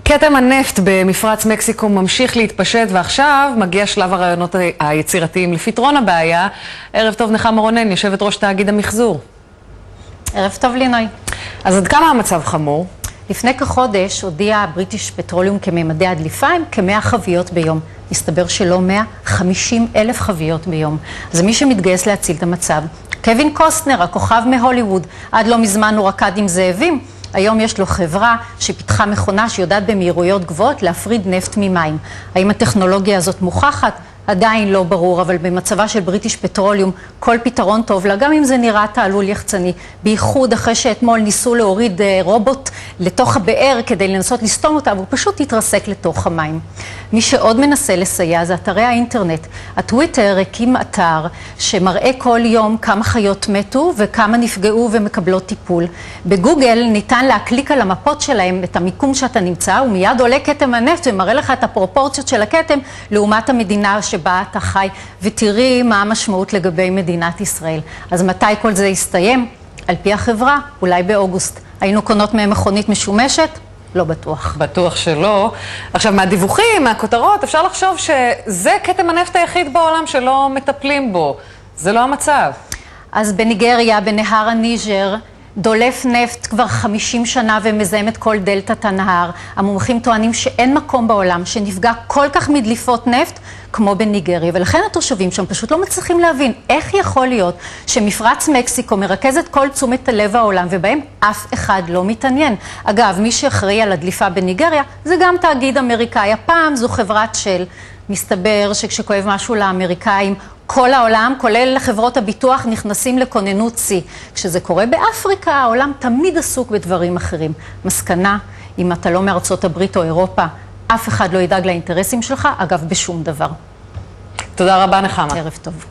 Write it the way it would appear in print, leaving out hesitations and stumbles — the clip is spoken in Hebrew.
כתם הנפט במפרץ מקסיקו ממשיך להתפשט, ועכשיו מגיע שלב הרעיונות היצירתיים לפתרון הבעיה. ערב טוב נחמה רונן, יושבת ראש תאגיד המחזור. ערב טוב לינוי. אז עד כמה המצב חמור? לפני כחודש הודיע בריטיש פטרוליום כממדי הדליפה הם כ-100 חביות ביום. מסתבר שלא 100, 50,000 חביות ביום. אז מי שמתגייס להציל את המצב, קווין קוסטנר, הכוכב מהוליווד, עד לא מזמן הוא רקד עם זאבים. היום יש לו חברה שפיתחה מכונה שיודעת במהירויות גבוהות להפריד נפט ממים. האם הטכנולוגיה הזאת מוכחת? עדיין לא ברור, אבל במצבה של בריטיש פטרוליום כל פתרון טוב לה, גם אם זה נראה תעלול יחצני. בייחוד אחרי שאתמול ניסו להוריד רובוט לתוך הבאר כדי לנסות לסתום אותה, והוא פשוט התרסק לתוך המים. מי שעוד מנסה לסייע זה אתרי האינטרנט. הטוויטר הקים אתר שמראה כל יום כמה חיות מתו וכמה נפגעו ומקבלות טיפול. בגוגל ניתן להקליק על המפות שלהם את המיקום שאתה נמצא, ומיד עולה כתם הנפט ומראה לך את הפרופורציות של הכתם לעומת המדינה שבה אתה חי, ותראי מה המשמעות לגבי מדינת ישראל. אז מתי כל זה יסתיים? על פי החברה, אולי באוגוסט. היינו קונות מהם מכונית משומשת? לא בטוח. בטוח שלא. עכשיו, מהדיווחים, מהכותרות, אפשר לחשוב שזה כתם הנפט היחיד בעולם שלא מטפלים בו. זה לא המצב. אז בניגריה, בנהר הניג'ר, דולף נפט כבר 50 שנה ומזהם את כל דלתת הנהר. המומחים טוענים שאין מקום בעולם שנפגע כל כך מדליפות נפט כמו בניגריה, ולכן התושבים שם פשוט לא מצליחים להבין איך יכול להיות שמפרץ מקסיקו מרכז את כל תשומת הלב העולם ובהם אף אחד לא מתעניין. אגב, מי שאחראי על הדליפה בניגריה זה גם תאגיד אמריקאי. הפעם זו חברת של. מסתבר שכשכואב משהו לאמריקאים, כל העולם, כולל חברות הביטוח, נכנסים לכוננות שיא. כשזה קורה באפריקה, העולם תמיד עסוק בדברים אחרים. מסקנה, אם אתה לא מארצות הברית או אירופה, אף אחד לא ידאג לאינטרסים שלך, אגב, בשום דבר. תודה רבה נחמה. ערב טוב.